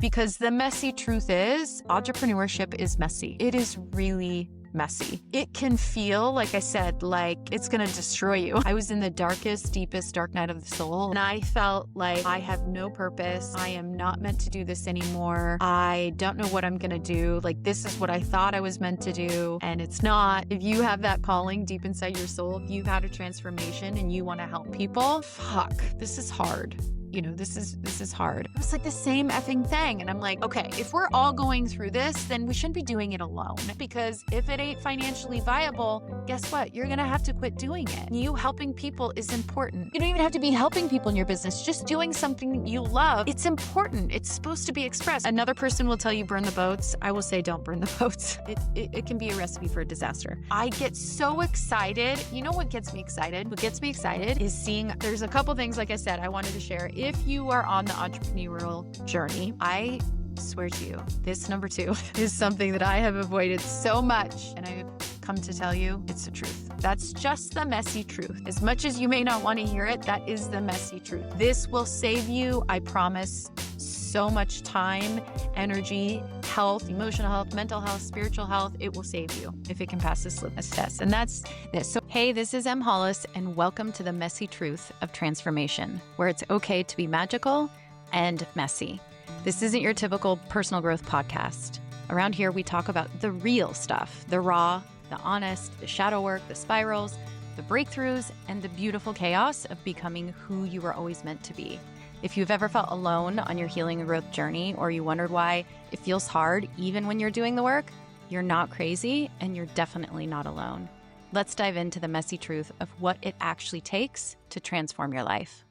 Because the messy truth is, entrepreneurship is messy. It is really messy. It can feel, like I said, like it's going to destroy you. I was in the darkest, deepest dark night of the soul, and I felt like I have no purpose. I am not meant to do this anymore. I don't know what I'm going to do. Like, this is what I thought I was meant to do, and it's not. If you have that calling deep inside your soul, if you've had a transformation and you want to help people, fuck, this is hard. This is hard. It was like the same effing thing. And I'm like, okay, if we're all going through this, then we shouldn't be doing it alone. Because if it ain't financially viable, guess what? You're going to have to quit doing it. You helping people is important. You don't even have to be helping people in your business. Just doing something you love. It's important. It's supposed to be expressed. Another person will tell you burn the boats. I will say don't burn the boats. It can be a recipe for a disaster. I get so excited. You know what gets me excited? What gets me excited is seeing, there's a couple things, like I said, I wanted to share. If you are on the entrepreneurial journey, I swear to you, this number 2 is something that I have avoided so much. And I've come to tell you it's the truth. That's just the messy truth. As much as you may not want to hear it, that is the messy truth. This will save you, I promise, so much time, energy, health, emotional health, mental health, spiritual health. It will save you if it can pass this litmus test. And that's this. So, hey, this is Hollis, and welcome to the messy truth of transformation, where it's okay to be magical and messy. This isn't your typical personal growth podcast. Around here, we talk about the real stuff, the raw, the honest, the shadow work, the spirals, the breakthroughs, and the beautiful chaos of becoming who you were always meant to be. If you've ever felt alone on your healing and growth journey, or you wondered why it feels hard even when you're doing the work, you're not crazy, and you're definitely not alone. Let's dive into the messy truth of what it actually takes to transform your life.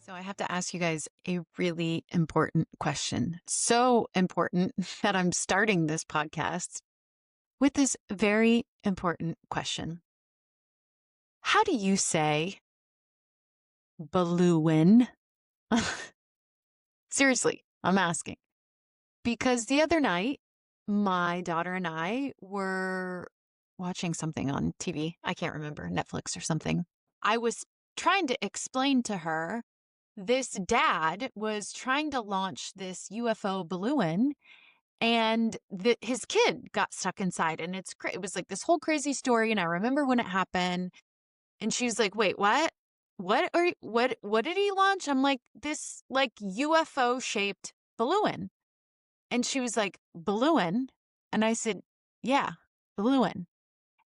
So I have to ask you guys a really important question. So important that I'm starting this podcast with this very important question. How do you say balloon? Seriously, I'm asking. Because the other night, my daughter and I were watching something on TV. I can't remember, Netflix or something. I was trying to explain to her, this dad was trying to launch this UFO balloon, and his kid got stuck inside. And it was like this whole crazy story. And I remember when it happened. And she's like, wait, what? What did he launch? I'm like, this like UFO shaped balloon. And she was like, balloon? And I said, yeah, balloon.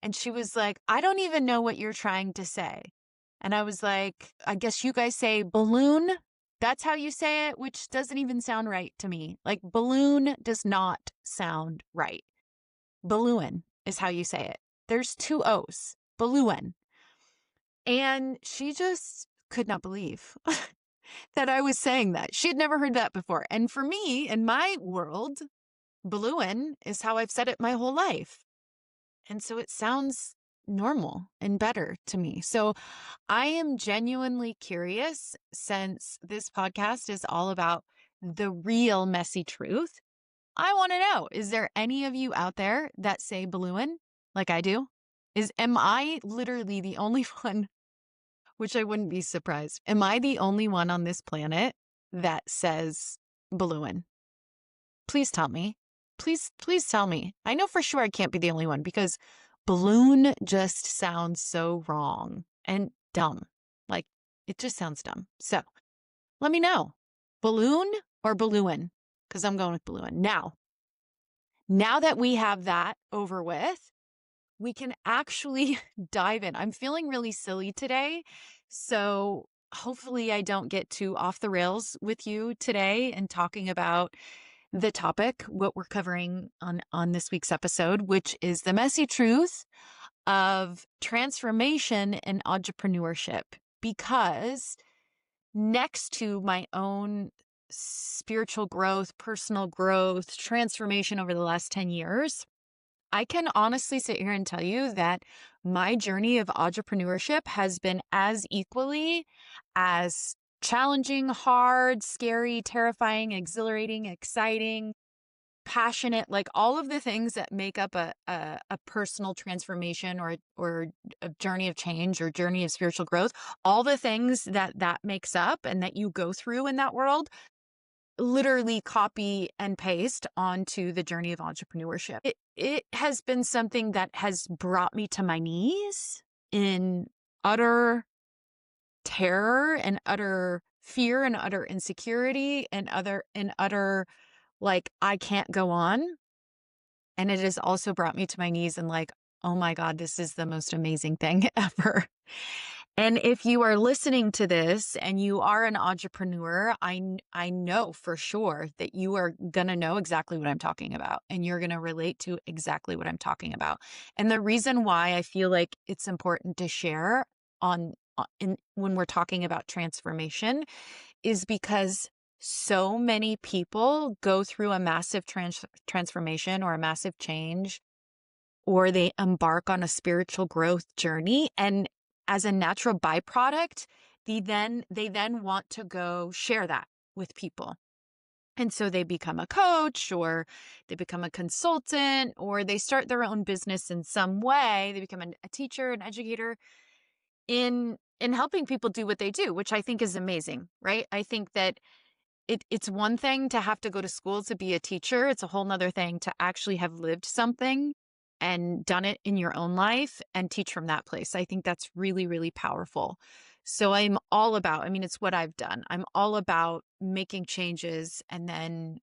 And she was like, I don't even know what you're trying to say. And I was like, I guess you guys say balloon. That's how you say it, which doesn't even sound right to me. Like, balloon does not sound right. Balloon is how you say it. There's 2 O's. Balloon. And she just could not believe that I was saying that. She had never heard that before. And for me, in my world, balloon is how I've said it my whole life. And so it sounds normal and better to me. So I am genuinely curious, since this podcast is all about the real messy truth. I want to know, is there any of you out there that say balloon like I do? Am I literally the only one, which I wouldn't be surprised. Am I the only one on this planet that says balloon? Please tell me. Please tell me. I know for sure I can't be the only one, because balloon just sounds so wrong and dumb. Like, it just sounds dumb. So let me know. Balloon or balloon? Because I'm going with balloon. Now that we have that over with, we can actually dive in. I'm feeling really silly today, so hopefully I don't get too off the rails with you today and talking about the topic, what we're covering on this week's episode, which is the messy truth of transformation and entrepreneurship. Because next to my own spiritual growth, personal growth, transformation over the last 10 years, I can honestly sit here and tell you that my journey of entrepreneurship has been as equally as challenging, hard, scary, terrifying, exhilarating, exciting, passionate, like all of the things that make up a personal transformation or a journey of change or journey of spiritual growth, all the things that makes up and that you go through in that world. literally copy and paste onto the journey of entrepreneurship. It has been something that has brought me to my knees in utter terror and utter fear and utter insecurity and utter like I can't go on. And it has also brought me to my knees and like, oh my God, this is the most amazing thing ever. And if you are listening to this and you are an entrepreneur, I know for sure that you are going to know exactly what I'm talking about and you're going to relate to exactly what I'm talking about. And the reason why I feel like it's important to share when we're talking about transformation is because so many people go through a massive transformation or a massive change, or they embark on a spiritual growth journey. And as a natural byproduct, they then want to go share that with people. And so they become a coach or they become a consultant or they start their own business in some way. They become a teacher, an educator in helping people do what they do, which I think is amazing, right? I think that it's one thing to have to go to school to be a teacher. It's a whole nother thing to actually have lived something and done it in your own life and teach from that place. I think that's really, really powerful. So I mean, it's what I've done. I'm all about making changes and then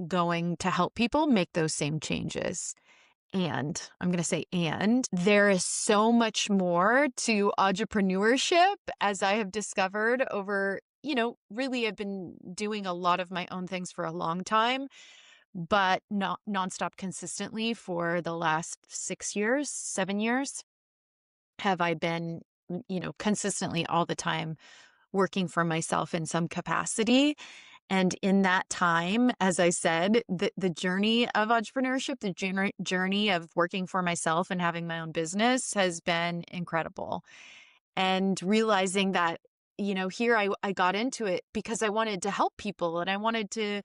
going to help people make those same changes. And I'm going to say, and there is so much more to entrepreneurship as I have discovered over, really I've been doing a lot of my own things for a long time, but not nonstop consistently for the last 6 years, 7 years have I been, consistently all the time working for myself in some capacity. And in that time, as I said, the journey of entrepreneurship, the journey of working for myself and having my own business has been incredible. And realizing that, here I got into it because I wanted to help people and I wanted to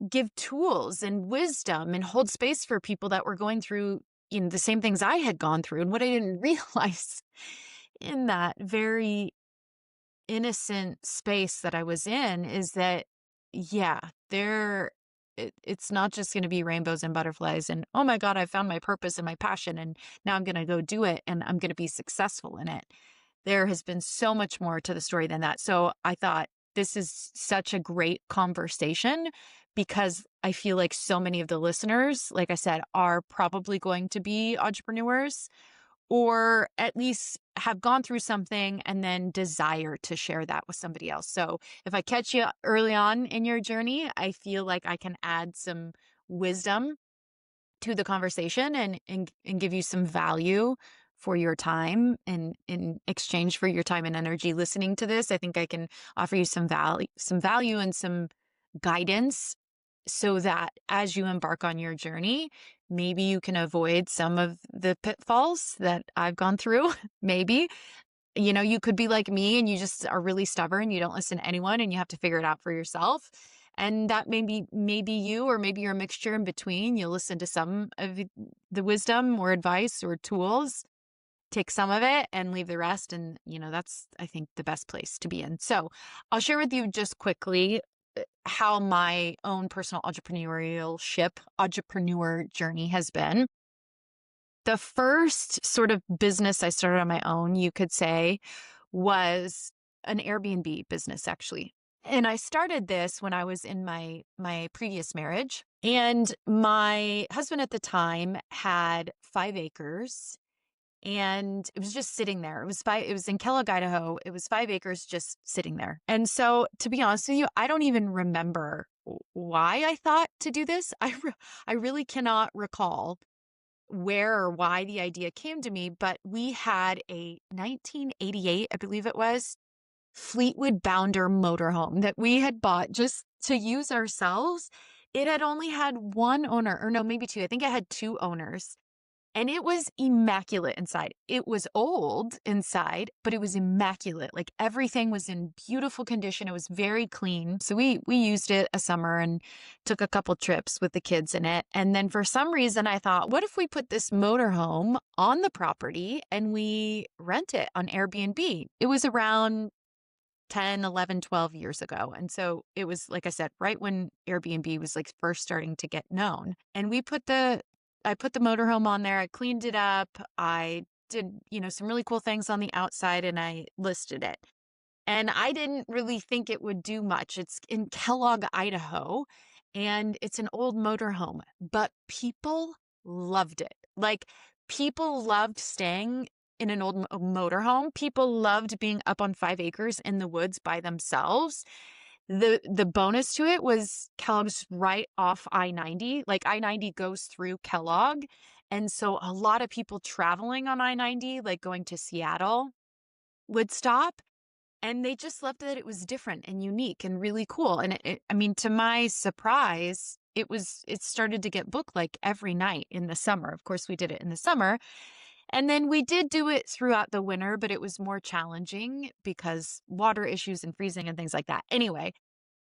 give tools and wisdom and hold space for people that were going through, the same things I had gone through. And what I didn't realize in that very innocent space that I was in is that, yeah, it's not just going to be rainbows and butterflies and, oh my God, I found my purpose and my passion and now I'm going to go do it and I'm going to be successful in it. There has been so much more to the story than that. So I thought this is such a great conversation because I feel like so many of the listeners, like I said, are probably going to be entrepreneurs or at least have gone through something and then desire to share that with somebody else. So if I catch you early on in your journey, I feel like I can add some wisdom to the conversation and give you some value for your time and in exchange for your time and energy listening to this. I think I can offer you some value and some guidance so that as you embark on your journey, maybe you can avoid some of the pitfalls that I've gone through. Maybe, you could be like me and you just are really stubborn. You don't listen to anyone and you have to figure it out for yourself. And that maybe you, or maybe you're a mixture in between. You'll listen to some of the wisdom or advice or tools, take some of it and leave the rest. And, that's, I think, the best place to be in. So I'll share with you just quickly how my own personal entrepreneur journey has been. The first sort of business I started on my own, you could say, was an Airbnb business, actually. And I started this when I was in my previous marriage. And my husband at the time had 5 acres and it was just sitting there. It was in Kellogg, Idaho. It was 5 acres just sitting there. And so to be honest with you, I don't even remember why I thought to do this. I really cannot recall where or why the idea came to me, but we had a 1988, I believe it was, Fleetwood Bounder motorhome that we had bought just to use ourselves. It had only had one owner, or no, maybe two. I think it had 2 owners. And it was immaculate inside. It was old inside, but it was immaculate. Like everything was in beautiful condition. It was very clean. So we used it a summer and took a couple trips with the kids in it. And then for some reason I thought, what if we put this motorhome on the property and we rent it on Airbnb? It was around 10, 11, 12 years ago. And so it was, like I said, right when Airbnb was like first starting to get known. And I put the motorhome on there. I cleaned it up. I did, some really cool things on the outside and I listed it. And I didn't really think it would do much. It's in Kellogg, Idaho, and it's an old motorhome, but people loved it. Like, people loved staying in an old motorhome. People loved being up on 5 acres in the woods by themselves. The bonus to it was Kellogg's right off I-90. Like, I-90 goes through Kellogg. And so a lot of people traveling on I-90, like going to Seattle, would stop, and they just loved that it was different and unique and really cool. And I mean, to my surprise, it started to get booked like every night in the summer. Of course, we did it in the summer. And then we did do it throughout the winter, but it was more challenging because water issues and freezing and things like that. Anyway,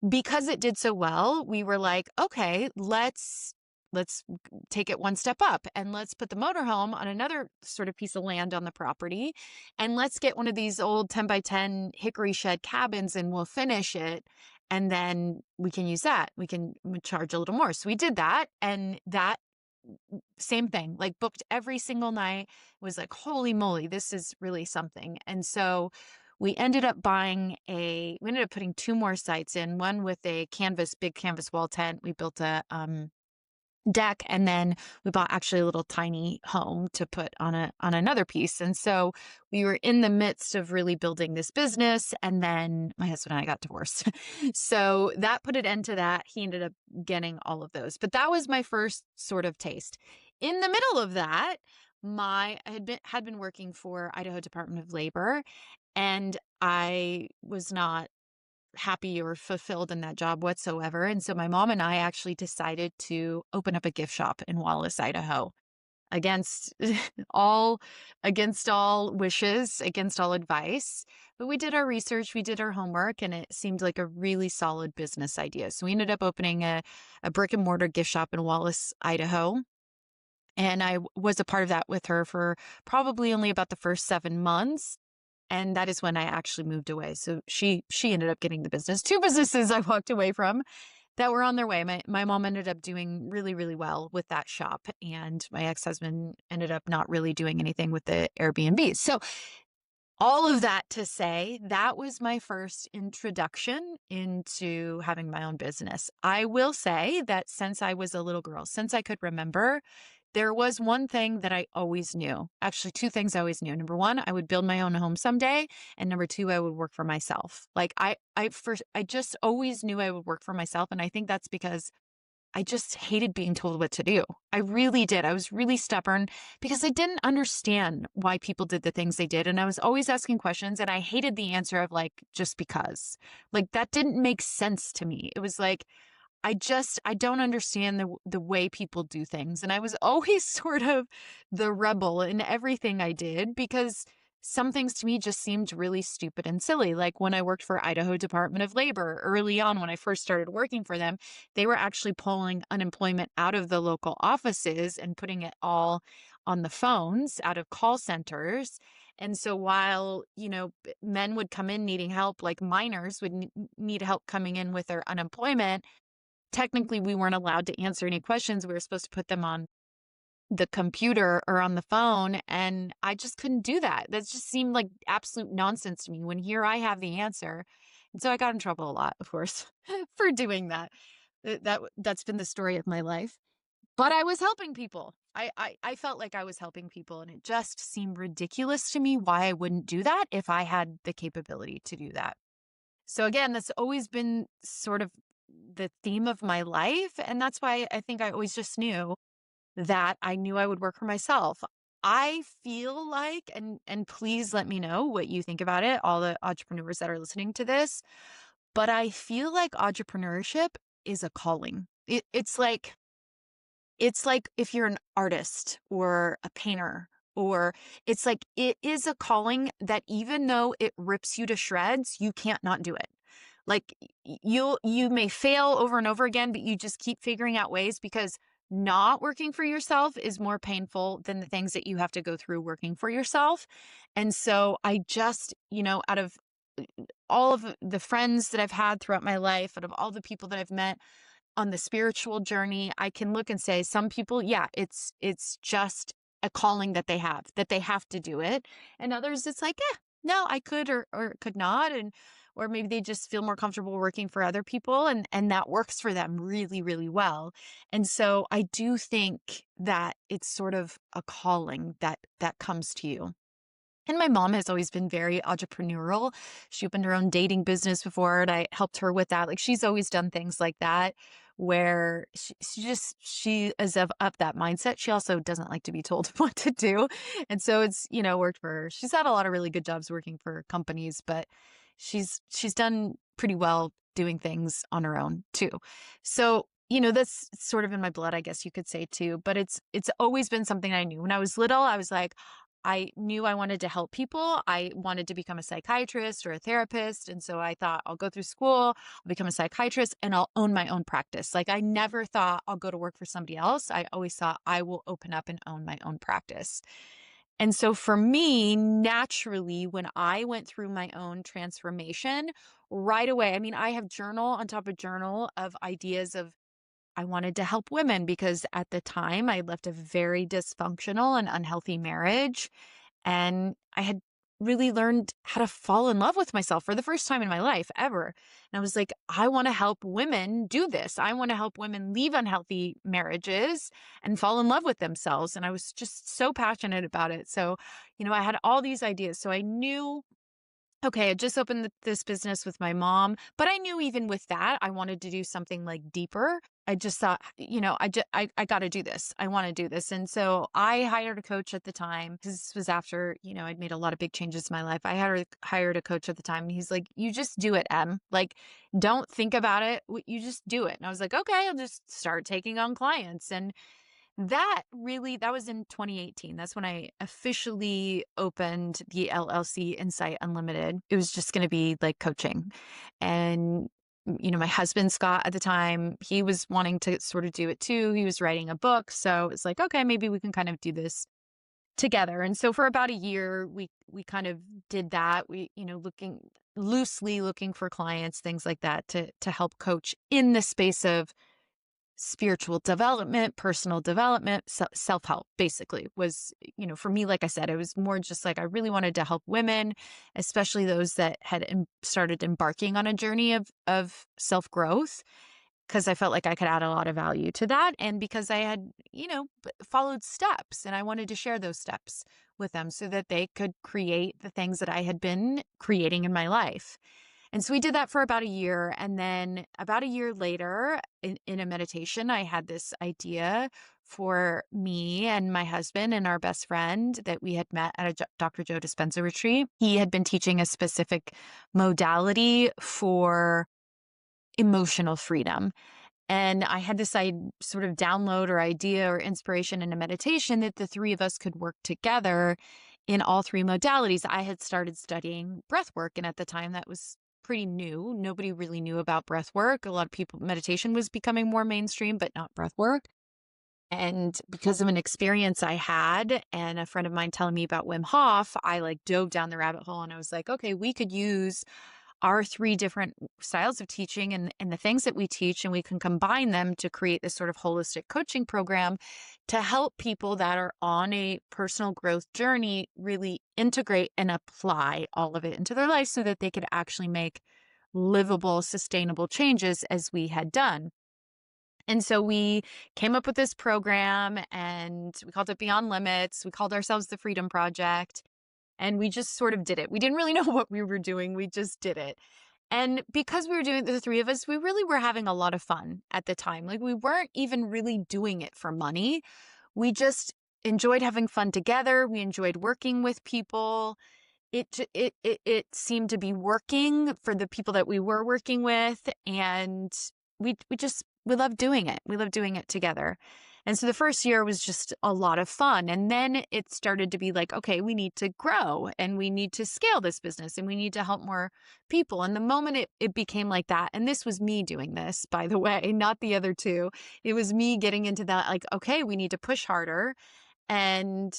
because it did so well, we were like, okay, let's take it one step up and let's put the motorhome on another sort of piece of land on the property, and let's get one of these old 10 by 10 hickory shed cabins and we'll finish it, and then we can use that. We can charge a little more. So we did that, and that same thing, like booked every single night. Was like, holy moly, this is really something. And so we ended up putting two more sites in, one with a big canvas wall tent. We built a deck, and then we bought actually a little tiny home to put on another piece. And so we were in the midst of really building this business, and then my husband and I got divorced. So that put an end to that. He ended up getting all of those, but that was my first sort of taste. In the middle of that, I had been working for Idaho Department of Labor, and I was not happy or fulfilled in that job whatsoever. And so my mom and I actually decided to open up a gift shop in Hollis, Idaho, against all wishes, against all advice. But we did our research, we did our homework, and it seemed like a really solid business idea. So we ended up opening a brick and mortar gift shop in Hollis, Idaho. And I was a part of that with her for probably only about the first 7 months. And that is when I actually moved away. So she ended up getting the business. Two businesses I walked away from that were on their way. My mom ended up doing really, really well with that shop. And my ex-husband ended up not really doing anything with the Airbnb. So all of that to say, that was my first introduction into having my own business. I will say that since I was a little girl, since I could remember, there was one thing that I always knew. Actually, two things I always knew. Number one, I would build my own home someday. And number two, I would work for myself. Like I just always knew I would work for myself. And I think that's because I just hated being told what to do. I really did. I was really stubborn because I didn't understand why people did the things they did. And I was always asking questions, and I hated the answer of like, just because. Like, that didn't make sense to me. It was like, I don't understand the way people do things. And I was always sort of the rebel in everything I did because some things to me just seemed really stupid and silly. Like when I worked for Idaho Department of Labor early on, when I first started working for them, they were actually pulling unemployment out of the local offices and putting it all on the phones out of call centers. And so while, men would come in needing help, like minors would need help coming in with their unemployment, technically we weren't allowed to answer any questions. We were supposed to put them on the computer or on the phone. And I just couldn't do that. That just seemed like absolute nonsense to me when here I have the answer. And so I got in trouble a lot, of course, for doing that. That's been the story of my life. But I was helping people. I felt like I was helping people, and it just seemed ridiculous to me why I wouldn't do that if I had the capability to do that. So again, that's always been sort of the theme of my life. And that's why I think I always just knew that I knew I would work for myself. I feel like, and please let me know what you think about it, all the entrepreneurs that are listening to this, but I feel like entrepreneurship is a calling. It's like if you're an artist or a painter, or it's like it is a calling that even though it rips you to shreds, you can't not do it. Like you may fail over and over again, but you just keep figuring out ways, because not working for yourself is more painful than the things that you have to go through working for yourself. And so I just, out of all of the friends that I've had throughout my life, out of all the people that I've met on the spiritual journey, I can look and say some people, yeah, it's just a calling that they have to do it. And others, it's like, no, I could or could not. Or maybe they just feel more comfortable working for other people and that works for them really, really well. And so I do think that it's sort of a calling that comes to you. And my mom has always been very entrepreneurial. She opened her own dating business before, and I helped her with that. Like she's always done things like that, where she is of that mindset. She also doesn't like to be told what to do, and so it's worked for her. She's had a lot of really good jobs working for companies, but she's done pretty well doing things on her own too. So that's sort of in my blood, I guess you could say too. But it's always been something I knew when I was little. I was like, I knew I wanted to help people. I wanted to become a psychiatrist or a therapist. And so I thought I'll go through school, I'll become a psychiatrist, and I'll own my own practice. Like I never thought I'll go to work for somebody else. I always thought I will open up and own my own practice. And so for me, naturally, when I went through my own transformation right away, I mean, I have journal on top of journal of ideas of I wanted to help women because at the time I left a very dysfunctional and unhealthy marriage. And I had really learned how to fall in love with myself for the first time in my life ever. And I was like, I want to help women do this. I want to help women leave unhealthy marriages and fall in love with themselves. And I was just so passionate about it. So, I had all these ideas. So I knew, okay, I just opened this business with my mom, but I knew even with that, I wanted to do something like deeper. I just thought, I got to do this. I want to do this. And so I hired a coach at the time. This was after, I'd made a lot of big changes in my life. I hired a coach at the time. And he's like, you just do it, Em. Like, don't think about it. You just do it. And I was like, okay, I'll just start taking on clients. And that was in 2018. That's when I officially opened the LLC Insight Unlimited. It was just going to be like coaching. And, my husband, Scott, at the time, he was wanting to sort of do it too. He was writing a book. So it's like, okay, maybe we can kind of do this together. And so for about a year, we kind of did that. We, looking for clients, things like that to help coach in the space of spiritual development, personal development, self-help basically was, for me, like I said, it was more just like I really wanted to help women, especially those that had started embarking on a journey of self-growth, because I felt like I could add a lot of value to that. And because I had, followed steps and I wanted to share those steps with them so that they could create the things that I had been creating in my life. And so we did that for about a year. And then about a year later, in a meditation, I had this idea for me and my husband and our best friend that we had met at a Dr. Joe Dispenza retreat. He had been teaching a specific modality for emotional freedom. And I had this sort of download or idea or inspiration in a meditation that the three of us could work together in all three modalities. I had started studying breath work, and at the time that was pretty new. Nobody really knew about breath work. A lot of people, meditation was becoming more mainstream, but not breath work. And because of an experience I had and a friend of mine telling me about Wim Hof, I dove down the rabbit hole and I was like, okay, we could use our three different styles of teaching and the things that we teach, and we can combine them to create this sort of holistic coaching program to help people that are on a personal growth journey really integrate and apply all of it into their life so that they could actually make livable, sustainable changes as we had done. And so we came up with this program and we called it Beyond Limits. We called ourselves the Freedom Project. And we just sort of did it. We didn't really know what we were doing. We just did it. And because we were doing it, the three of us, we really were having a lot of fun at the time. Like we weren't even really doing it for money. We just enjoyed having fun together. We enjoyed working with people. It seemed to be working for the people that we were working with. And we loved doing it. We loved doing it together. And so the first year was just a lot of fun. And then it started to be like, okay, we need to grow and we need to scale this business and we need to help more people. And the moment it became like that, and this was me doing this, by the way, not the other two. It was me getting into that, like, okay, we need to push harder. And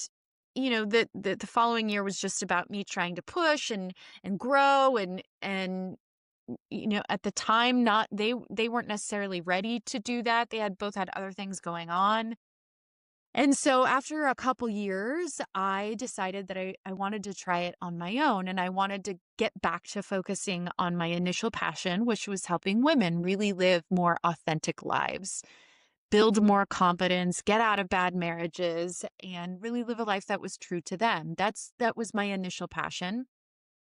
the following year was just about me trying to push and grow and at the time, not they weren't necessarily ready to do that. They had both had other things going on. And so after a couple years, I decided that I wanted to try it on my own, and I wanted to get back to focusing on my initial passion, which was helping women really live more authentic lives, build more confidence, get out of bad marriages, and really live a life that was true to them. That was my initial passion.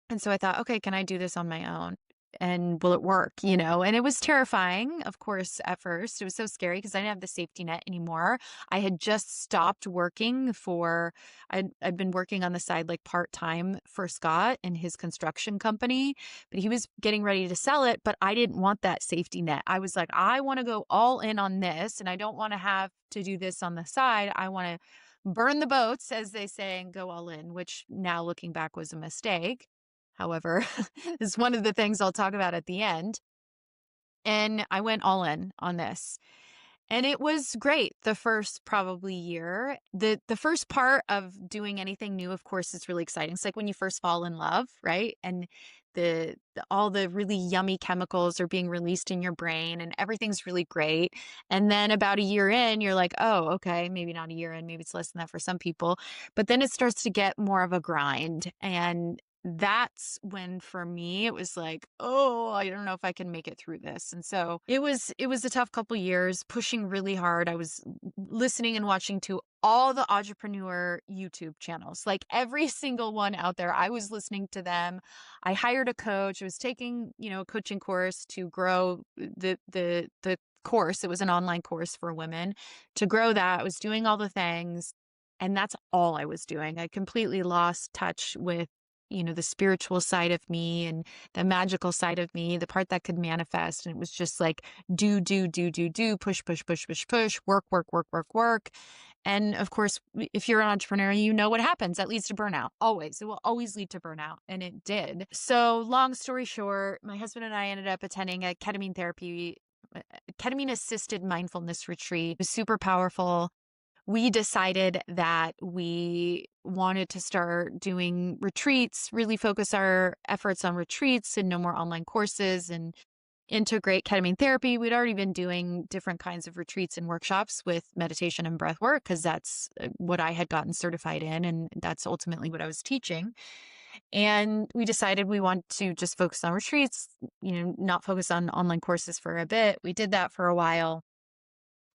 And so I thought, okay, can I do this on my own? And will it work? And it was terrifying, of course, at first. It was so scary because I didn't have the safety net anymore. I had just stopped working I'd been working on the side like part-time for Scott in his construction company, but he was getting ready to sell it. But I didn't want that safety net. I was like, I want to go all in on this, and I don't want to have to do this on the side. I want to burn the boats, as they say, and go all in, which now looking back was a mistake. However, is one of the things I'll talk about at the end. And I went all in on this. And it was great the first probably year. The first part of doing anything new, of course, is really exciting. It's like when you first fall in love, right? And all the really yummy chemicals are being released in your brain and everything's really great. And then about a year in, you're like, oh, okay, maybe not a year in, maybe it's less than that for some people. But then it starts to get more of a grind. And that's when for me it was like, oh, I don't know if I can make it through this. And so it was a tough couple years, pushing really hard. I was listening and watching to all the entrepreneur YouTube channels, like every single one out there. I was listening to them. I hired a coach. I was taking, a coaching course to grow the course. It was an online course for women. To grow that, I was doing all the things. And that's all I was doing. I completely lost touch with the spiritual side of me and the magical side of me, the part that could manifest. And it was just like, do, push, work, work, work, work, work. And of course, if you're an entrepreneur, you know what happens. That leads to burnout. Always. It will always lead to burnout. And it did. So long story short, my husband and I ended up attending a ketamine assisted mindfulness retreat. It was super powerful. We decided that we wanted to start doing retreats, really focus our efforts on retreats and no more online courses and integrate ketamine therapy. We'd already been doing different kinds of retreats and workshops with meditation and breath work because that's what I had gotten certified in, and that's ultimately what I was teaching. And we decided we want to just focus on retreats, not focus on online courses for a bit. We did that for a while.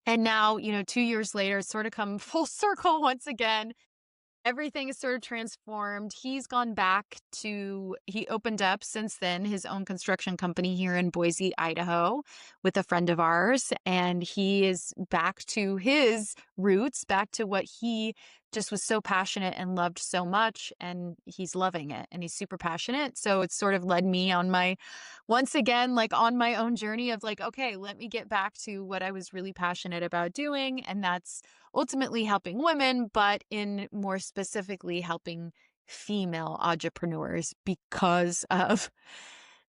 And now, 2 years later, it's sort of come full circle once again. Everything is sort of transformed. He opened up since then his own construction company here in Boise, Idaho, with a friend of ours. And he is back to his roots, back to what he just was so passionate and loved so much. And he's loving it and he's super passionate. So it's sort of led me once again, like on my own journey of like, okay, let me get back to what I was really passionate about doing. And that's ultimately helping women, but in more specifically helping female entrepreneurs because of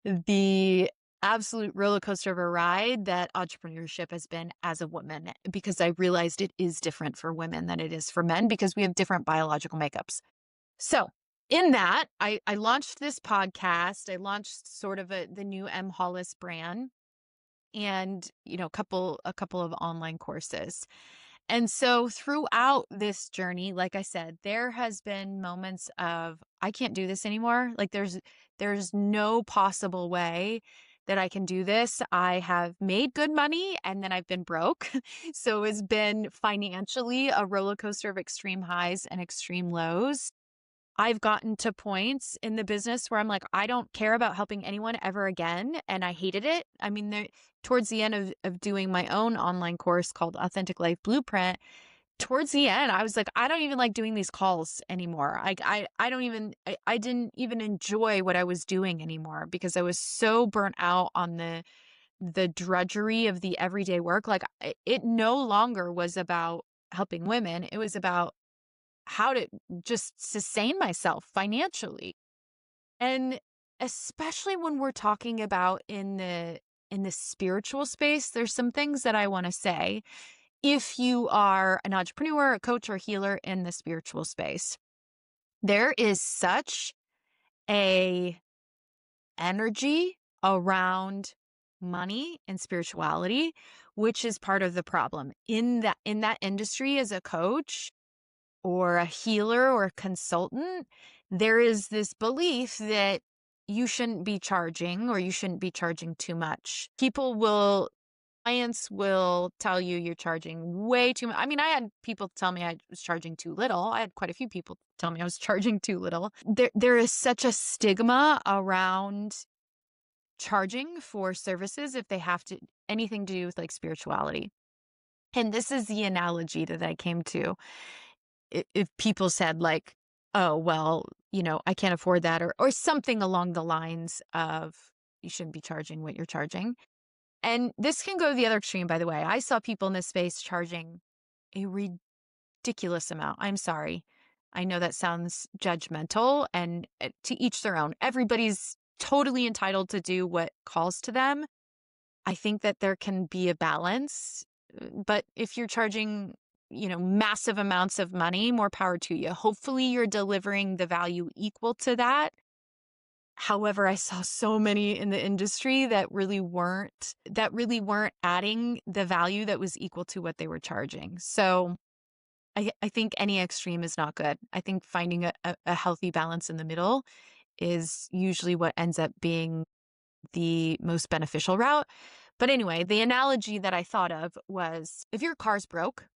the absolute roller coaster of a ride that entrepreneurship has been as a woman, because I realized it is different for women than it is for men because we have different biological makeups. So in that, I launched this podcast. I launched sort of the new Hollis brand and, a couple of online courses. And so throughout this journey, like I said, there has been moments of, I can't do this anymore. Like there's no possible way that I can do this. I have made good money and then I've been broke. So it's been financially a roller coaster of extreme highs and extreme lows. I've gotten to points in the business where I'm like, I don't care about helping anyone ever again. And I hated it. I mean, towards the end of doing my own online course called Authentic Life Blueprint, towards the end, I was like, I don't even like doing these calls anymore. I didn't even enjoy what I was doing anymore because I was so burnt out on the drudgery of the everyday work. Like it no longer was about helping women. It was about how to just sustain myself financially. And especially when we're talking about in the spiritual space, there's some things that I want to say. If you are an entrepreneur, a coach, or healer in the spiritual space, There is such a energy around money and spirituality, which is part of the problem. In that industry as a coach or a healer or a consultant, there is this belief that you shouldn't be charging or you shouldn't be charging too much. Clients will tell you you're charging way too much. I mean, I had people tell me I was charging too little. I had quite a few people tell me I was charging too little. There is such a stigma around charging for services if they have to anything to do with like spirituality. And this is the analogy that I came to. If people said like, oh, well, I can't afford that or something along the lines of you shouldn't be charging what you're charging. And this can go to the other extreme, by the way. I saw people in this space charging a ridiculous amount. I'm sorry. I know that sounds judgmental, and to each their own. Everybody's totally entitled to do what calls to them. I think that there can be a balance, but if you're charging, massive amounts of money, more power to you. Hopefully you're delivering the value equal to that. However, I saw so many in the industry that really weren't adding the value that was equal to what they were charging. So I think any extreme is not good. I think finding a healthy balance in the middle is usually what ends up being the most beneficial route. But anyway, the analogy that I thought of was if your car's broke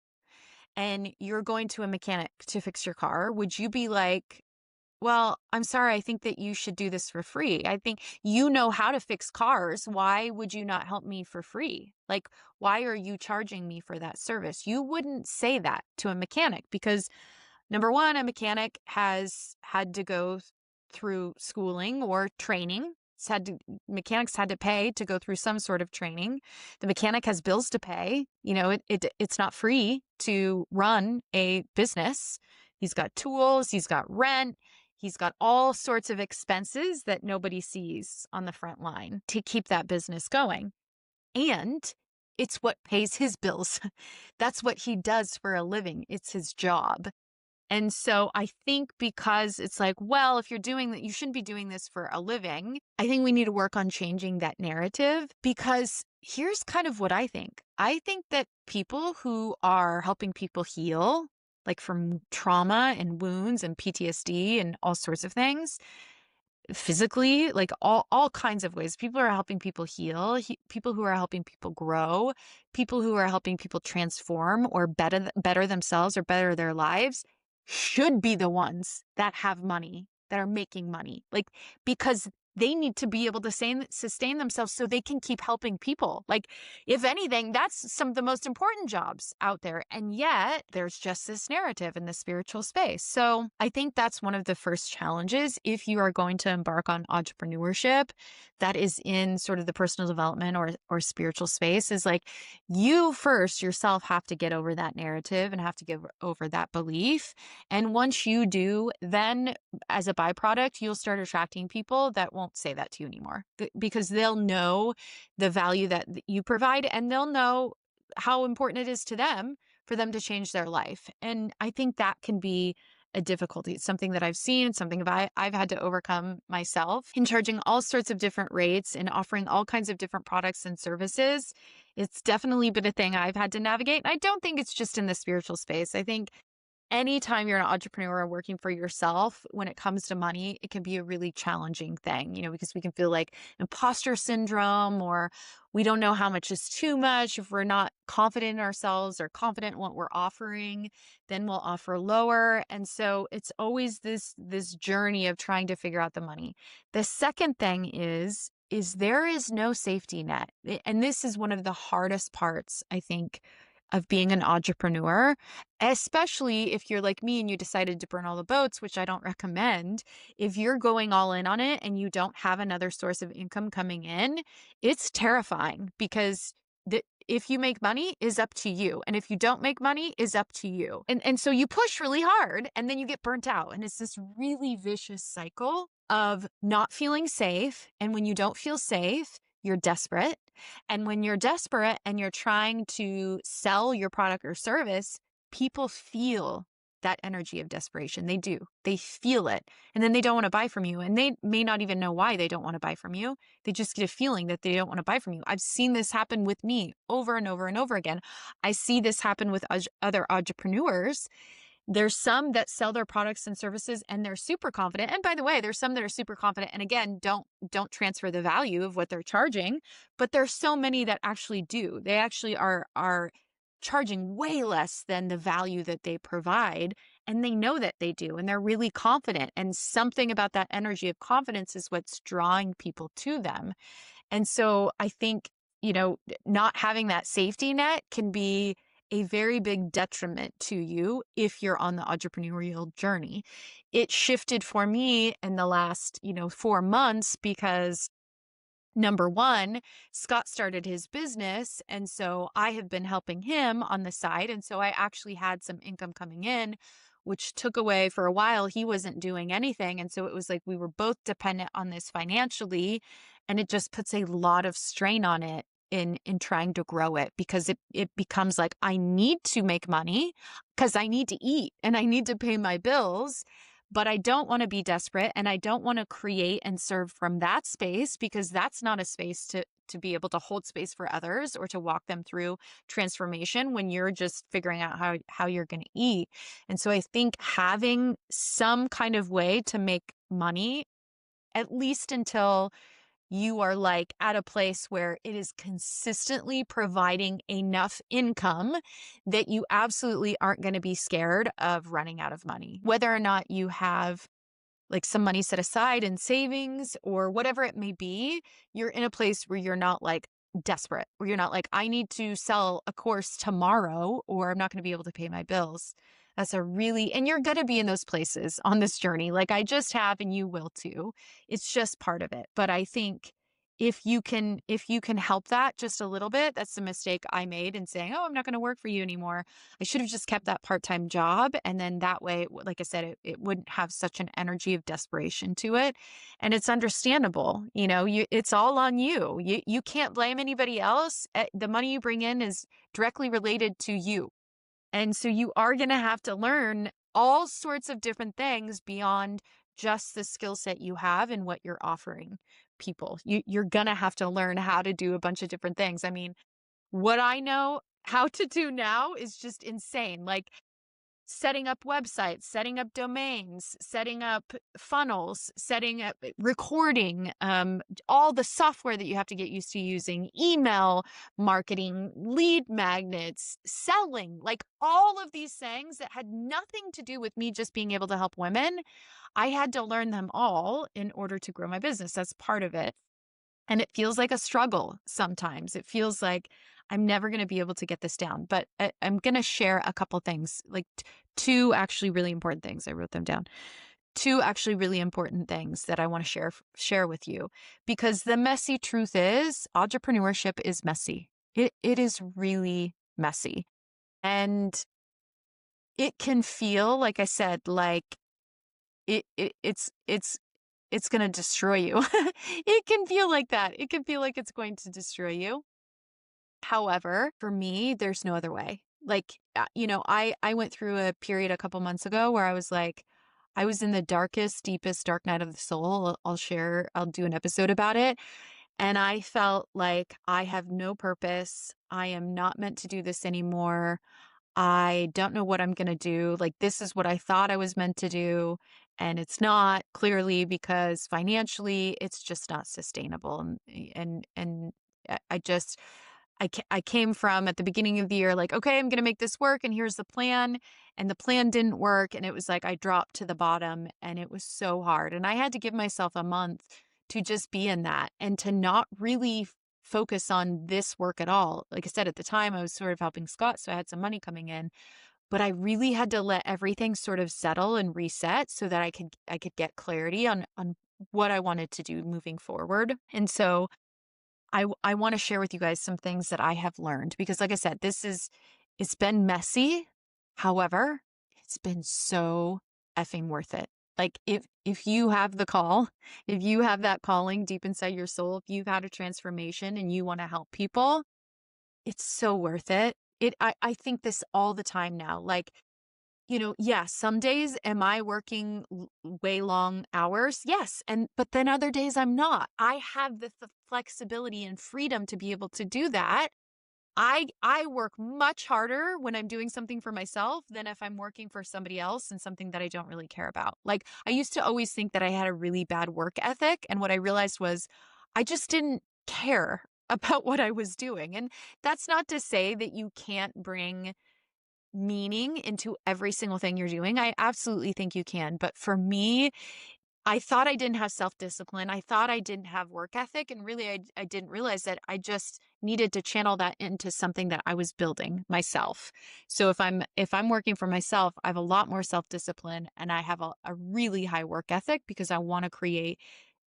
and you're going to a mechanic to fix your car, would you be like, well, I'm sorry, I think that you should do this for free. I think you know how to fix cars. Why would you not help me for free? Like, why are you charging me for that service? You wouldn't say that to a mechanic because number one, a mechanic has had to go through schooling or training. Mechanics had to pay to go through some sort of training. The mechanic has bills to pay. It's not free to run a business. He's got tools, he's got rent, he's got all sorts of expenses that nobody sees on the front line to keep that business going. And it's what pays his bills. That's what he does for a living. It's his job. And so I think because it's like, well, if you're doing that, you shouldn't be doing this for a living. I think we need to work on changing that narrative because here's kind of what I think. I think that people who are helping people heal, like from trauma and wounds and PTSD and all sorts of things, physically, like all kinds of ways. People are helping people heal, people who are helping people grow, people who are helping people transform or better themselves or better their lives should be the ones that have money, that are making money. Like, because they need to be able to sustain themselves so they can keep helping people. Like, if anything, that's some of the most important jobs out there. And yet there's just this narrative in the spiritual space. So I think that's one of the first challenges if you are going to embark on entrepreneurship that is in sort of the personal development or spiritual space, is like you first yourself have to get over that narrative and have to get over that belief. And once you do, then as a byproduct, you'll start attracting people that won't say that to you anymore because they'll know the value that you provide and they'll know how important it is to them for them to change their life. And I think that can be a difficulty. It's something that I've seen, something I've had to overcome myself in charging all sorts of different rates and offering all kinds of different products and services. It's definitely been a thing I've had to navigate. And I don't think it's just in the spiritual space. I think anytime you're an entrepreneur working for yourself, when it comes to money, it can be a really challenging thing, because we can feel like imposter syndrome, or we don't know how much is too much. If we're not confident in ourselves or confident in what we're offering, then we'll offer lower. And so it's always this journey of trying to figure out the money. The second thing is there is no safety net. And this is one of the hardest parts, I think, of being an entrepreneur, especially if you're like me and you decided to burn all the boats, which I don't recommend. If you're going all in on it and you don't have another source of income coming in, it's terrifying because if you make money is up to you. And if you don't make money is up to you. And so you push really hard and then you get burnt out. And it's this really vicious cycle of not feeling safe. And when you don't feel safe, you're desperate. And when you're desperate and you're trying to sell your product or service, people feel that energy of desperation. They do. They feel it. And then they don't want to buy from you. And they may not even know why they don't want to buy from you. They just get a feeling that they don't want to buy from you. I've seen this happen with me over and over and over again. I see this happen with other entrepreneurs. There's some that sell their products and services and they're super confident. And by the way, there's some that are super confident and again, don't transfer the value of what they're charging, but there's so many that actually do. They actually are charging way less than the value that they provide, and they know that they do, and they're really confident. And something about that energy of confidence is what's drawing people to them. And so I think, not having that safety net can be a very big detriment to you if you're on the entrepreneurial journey. It shifted for me in the last, 4 months because number one, Scott started his business. And so I have been helping him on the side. And so I actually had some income coming in, which took away for a while. He wasn't doing anything. And so it was like we were both dependent on this financially. And it just puts a lot of strain on it in trying to grow it because it becomes like I need to make money because I need to eat and I need to pay my bills. But I don't want to be desperate and I don't want to create and serve from that space because that's not a space to be able to hold space for others or to walk them through transformation when you're just figuring out how you're going to eat. And so I think having some kind of way to make money, at least until you are like at a place where it is consistently providing enough income that you absolutely aren't going to be scared of running out of money. Whether or not you have like some money set aside in savings or whatever it may be, you're in a place where you're not like desperate, where you're not like, I need to sell a course tomorrow or I'm not going to be able to pay my bills. And you're going to be in those places on this journey. Like I just have, and you will too. It's just part of it. But I think if you can help that just a little bit, that's the mistake I made in saying, oh, I'm not going to work for you anymore. I should have just kept that part-time job. And then that way, like I said, it wouldn't have such an energy of desperation to it. And it's understandable, it's all on you. You can't blame anybody else. The money you bring in is directly related to you. And so you are going to have to learn all sorts of different things beyond just the skill set you have and what you're offering people. You're going to have to learn how to do a bunch of different things. I mean, what I know how to do now is just insane. Like setting up websites, setting up domains, setting up funnels, setting up recording, all the software that you have to get used to using, email marketing, lead magnets, selling, like all of these things that had nothing to do with me just being able to help women. I had to learn them all in order to grow my business. That's part of it. And it feels like a struggle sometimes. It feels like I'm never going to be able to get this down. But I'm going to share a couple things, like two actually really important things. I wrote them down. Two actually really important things that I want to share with you. Because the messy truth is entrepreneurship is messy. It is really messy. And it can feel, like I said, like it's going to destroy you. It can feel like that. It can feel like it's going to destroy you. However, for me, there's no other way. Like, I went through a period a couple months ago where I was like, I was in the darkest, deepest dark night of the soul. I'll do an episode about it. And I felt like I have no purpose. I am not meant to do this anymore. I don't know what I'm going to do. Like, this is what I thought I was meant to do. And it's not, clearly, because financially it's just not sustainable. And I just, I came from at the beginning of the year, like, okay, I'm going to make this work. And here's the plan. And the plan didn't work. And it was like, I dropped to the bottom and it was so hard. And I had to give myself a month to just be in that and to not really focus on this work at all. Like I said, at the time I was sort of helping Scott, so I had some money coming in, but I really had to let everything sort of settle and reset so that I could get clarity on what I wanted to do moving forward. And so I want to share with you guys some things that I have learned because, like I said, it's been messy. However, it's been so effing worth it. Like if you have the call, if you have that calling deep inside your soul, if you've had a transformation and you want to help people, it's so worth it. I think this all the time now. Like Yes, some days am I working way long hours? Yes. But then other days I'm not. I have the flexibility and freedom to be able to do that. I work much harder when I'm doing something for myself than if I'm working for somebody else and something that I don't really care about. Like, I used to always think that I had a really bad work ethic. And what I realized was I just didn't care about what I was doing. And that's not to say that you can't bring meaning into every single thing you're doing. I absolutely think you can. But for me, I thought I didn't have self-discipline. I thought I didn't have work ethic. And really, I didn't realize that I just needed to channel that into something that I was building myself. So if I'm working for myself, I have a lot more self-discipline and I have a really high work ethic because I want to create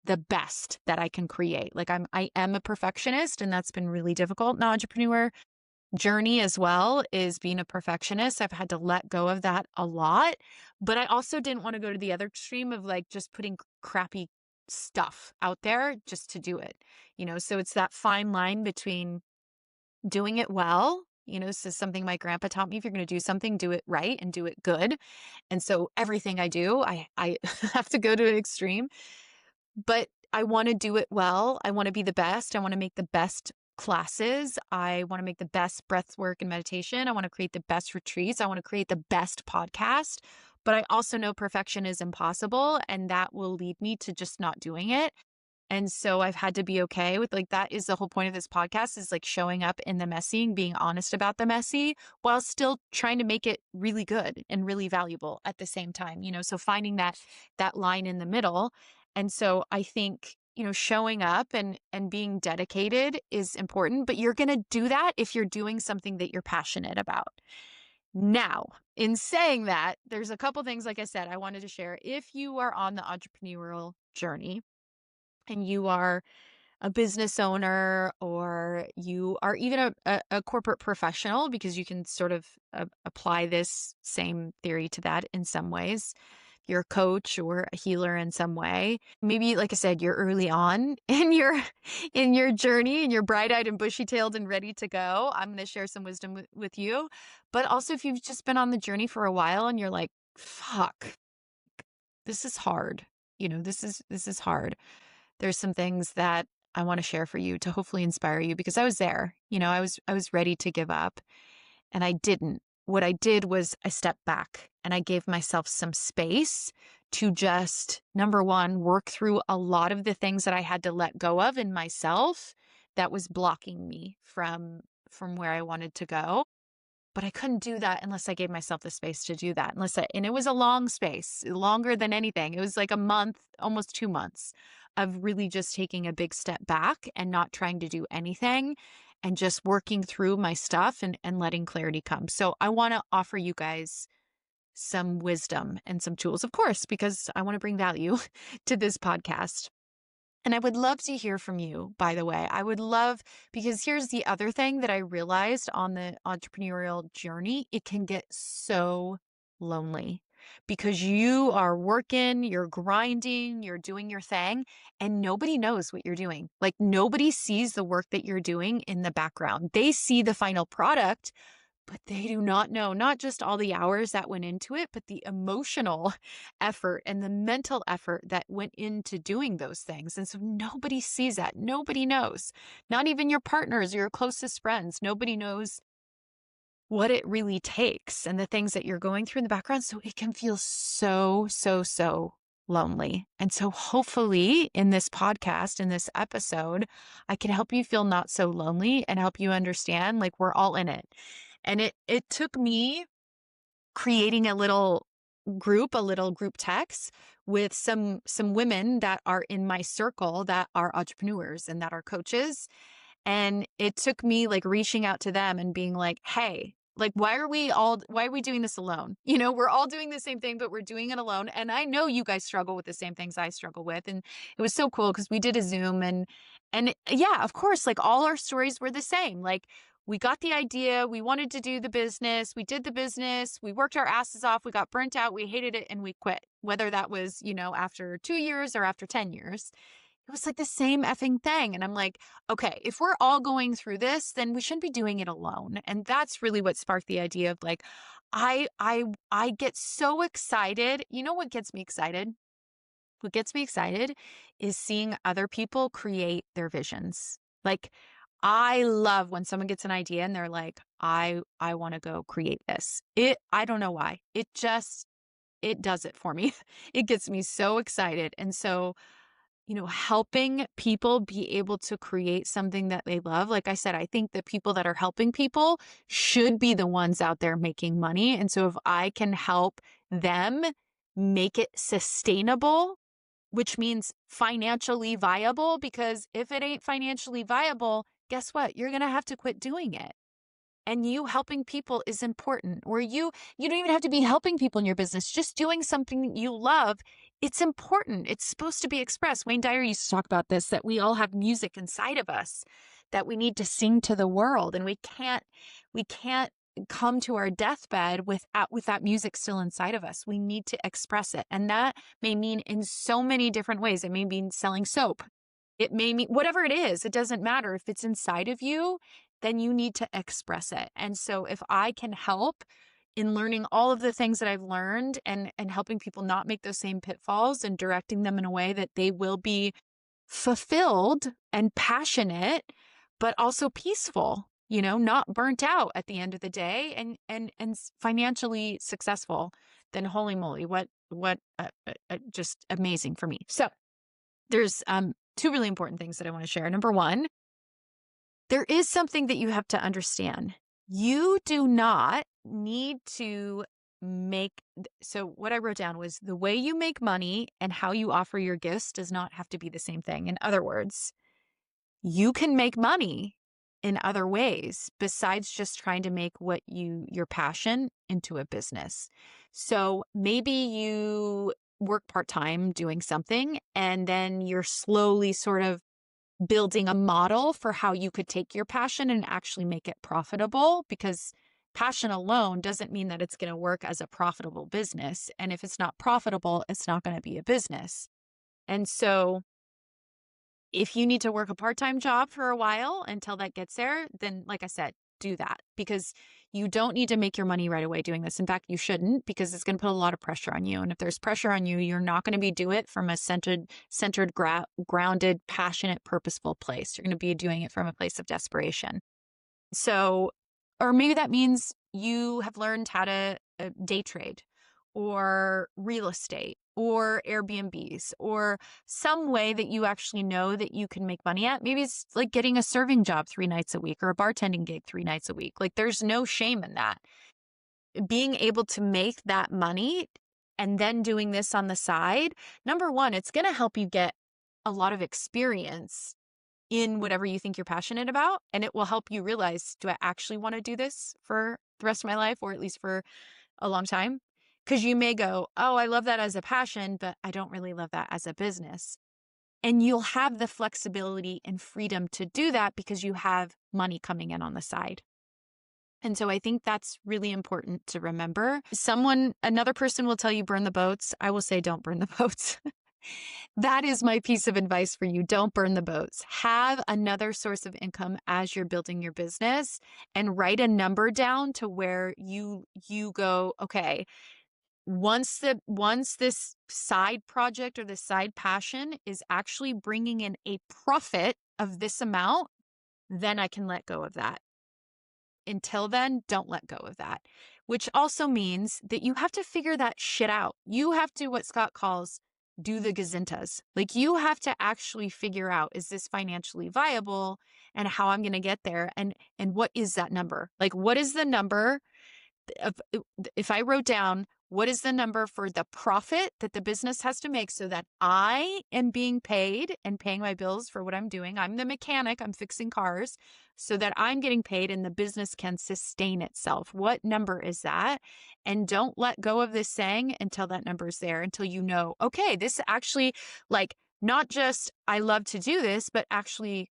the best that I can create. Like I am a perfectionist, and that's been really difficult in the entrepreneur journey as well, is being a perfectionist. I've had to let go of that a lot, but I also didn't want to go to the other extreme of like just putting crappy stuff out there just to do it. So it's that fine line between doing it well. This is something my grandpa taught me. If you're going to do something, do it right and do it good. And so everything I do, I have to go to an extreme, but I want to do it well. I want to be the best. I want to make the best classes. I want to make the best breath work and meditation. I want to create the best retreats. I want to create the best podcast. But I also know perfection is impossible, and that will lead me to just not doing it. And so I've had to be okay with, like, that is the whole point of this podcast, is like showing up in the messy and being honest about the messy while still trying to make it really good and really valuable at the same time, so finding that line in the middle. And so I think, showing up and being dedicated is important, but you're going to do that if you're doing something that you're passionate about. Now, in saying that, there's a couple things, like I said, I wanted to share. If you are on the entrepreneurial journey, and you are a business owner, or you are even a corporate professional, because you can sort of apply this same theory to that in some ways. You're a coach or a healer in some way. Maybe, like I said, you're early on in your journey, and you're bright-eyed and bushy-tailed and ready to go. I'm going to share some wisdom with you. But also, if you've just been on the journey for a while and you're like, fuck, this is hard. This is hard. There's some things that I want to share for you to hopefully inspire you, because I was there. I was ready to give up, and I didn't. What I did was I stepped back and I gave myself some space to just, number one, work through a lot of the things that I had to let go of in myself that was blocking me from where I wanted to go. But I couldn't do that unless I gave myself the space to do that. And it was a long space, longer than anything. It was like a month, almost 2 months of really just taking a big step back and not trying to do anything and just working through my stuff and letting clarity come. So I want to offer you guys some wisdom and some tools, of course, because I want to bring value to this podcast. And I would love to hear from you, by the way. I would love, because here's the other thing that I realized on the entrepreneurial journey: it can get so lonely because you are working, you're grinding, you're doing your thing, and nobody knows what you're doing. Like, nobody sees the work that you're doing in the background. They see the final product, but they do not know, not just all the hours that went into it, but the emotional effort and the mental effort that went into doing those things. And so nobody sees that. Nobody knows. Not even your partners or your closest friends. Nobody knows what it really takes and the things that you're going through in the background. So it can feel so, so, so lonely. And so hopefully in this podcast, in this episode, I can help you feel not so lonely and help you understand, like, we're all in it. And it took me creating a little group text with some women that are in my circle that are entrepreneurs and that are coaches. And it took me, like, reaching out to them and being like, hey, like, why are we doing this alone? We're all doing the same thing, but we're doing it alone. And I know you guys struggle with the same things I struggle with. And it was so cool because we did a Zoom, and yeah, of course, like, all our stories were the same. Like, we got the idea, we wanted to do the business, we did the business, we worked our asses off, we got burnt out, we hated it, and we quit. Whether that was, after 2 years or after 10 years. It was like the same effing thing. And I'm like, okay, if we're all going through this, then we shouldn't be doing it alone. And that's really what sparked the idea of, like, I get so excited. You know what gets me excited? What gets me excited is seeing other people create their visions. Like, I love when someone gets an idea and they're like, I want to go create this. I don't know why. It does it for me. It gets me so excited. And so, helping people be able to create something that they love. Like I said, I think the people that are helping people should be the ones out there making money. And so if I can help them make it sustainable, which means financially viable, because if it ain't financially viable, guess what? You're going to have to quit doing it. And you helping people is important. Or you don't even have to be helping people in your business, just doing something you love. It's important. It's supposed to be expressed. Wayne Dyer used to talk about this, that we all have music inside of us that we need to sing to the world. And we can't come to our deathbed with that music still inside of us. We need to express it. And that may mean in so many different ways. It may mean selling soap. It may mean whatever it is. It doesn't matter. If it's inside of you, then you need to express it. And so if I can help in learning all of the things that I've learned and helping people not make those same pitfalls and directing them in a way that they will be fulfilled and passionate, but also peaceful, not burnt out at the end of the day and financially successful, then holy moly, what just amazing for me. So there's two really important things that I want to share. Number one, there is something that you have to understand. You do not need to so what I wrote down was the way you make money and how you offer your gifts does not have to be the same thing. In other words, you can make money in other ways besides just trying to make your passion into a business. So maybe you work part-time doing something and then you're slowly sort of building a model for how you could take your passion and actually make it profitable, because passion alone doesn't mean that it's going to work as a profitable business. And if it's not profitable, it's not going to be a business. And so if you need to work a part-time job for a while until that gets there, then like I said, do that, because you don't need to make your money right away doing this. In fact, you shouldn't, because it's going to put a lot of pressure on you. And if there's pressure on you, you're not going to be doing it from a centered, grounded, passionate, purposeful place. You're going to be doing it from a place of desperation. So, or maybe that means you have learned how to day trade or real estate or Airbnbs or some way that you actually know that you can make money at. Maybe it's like getting a serving job 3 nights a week or a bartending gig 3 nights a week. Like, there's no shame in that. Being able to make that money and then doing this on the side, number one, it's going to help you get a lot of experience in whatever you think you're passionate about. And it will help you realize, do I actually want to do this for the rest of my life, or at least for a long time? Because you may go, oh, I love that as a passion, but I don't really love that as a business. And you'll have the flexibility and freedom to do that because you have money coming in on the side. And so I think that's really important to remember. Another person will tell you burn the boats. I will say don't burn the boats. That is my piece of advice for you. Don't burn the boats. Have another source of income as you're building your business, and write a number down to where you go, okay, once this side project or this side passion is actually bringing in a profit of this amount, then I can let go of that. Until then, don't let go of that, which also means that you have to figure that shit out. You have to, what Scott calls, do the gazintas. Like, you have to actually figure out, is this financially viable, and how I'm going to get there, and what is that number? Like, what is the number of, if I wrote down, what is the number for the profit that the business has to make so that I am being paid and paying my bills for what I'm doing? I'm the mechanic, I'm fixing cars, so that I'm getting paid and the business can sustain itself. What number is that? And don't let go of this saying until that number is there, until you know, okay, this actually, like, not just I love to do this, but actually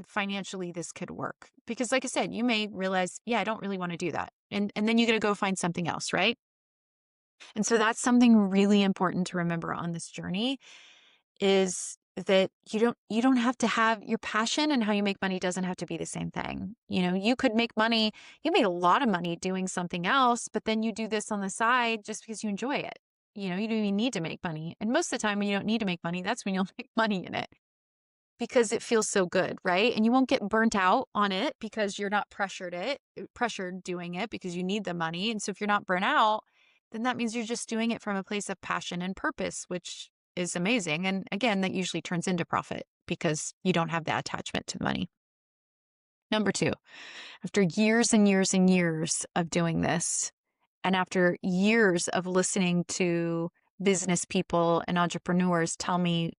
financially this could work. Because like I said, you may realize, yeah, I don't really want to do that. And then you're going to go find something else, right? And so that's something really important to remember on this journey, is that you don't have to have your passion, and how you make money doesn't have to be the same thing. You could make money, you made a lot of money doing something else, but then you do this on the side just because you enjoy it. You don't even need to make money. And most of the time when you don't need to make money, that's when you'll make money in it because it feels so good, right? And you won't get burnt out on it because you're not pressured doing it because you need the money. And so if you're not burnt out, then that means you're just doing it from a place of passion and purpose, which is amazing. And again, that usually turns into profit because you don't have that attachment to the money. Number two, after years and years and years of doing this, and after years of listening to business people and entrepreneurs tell me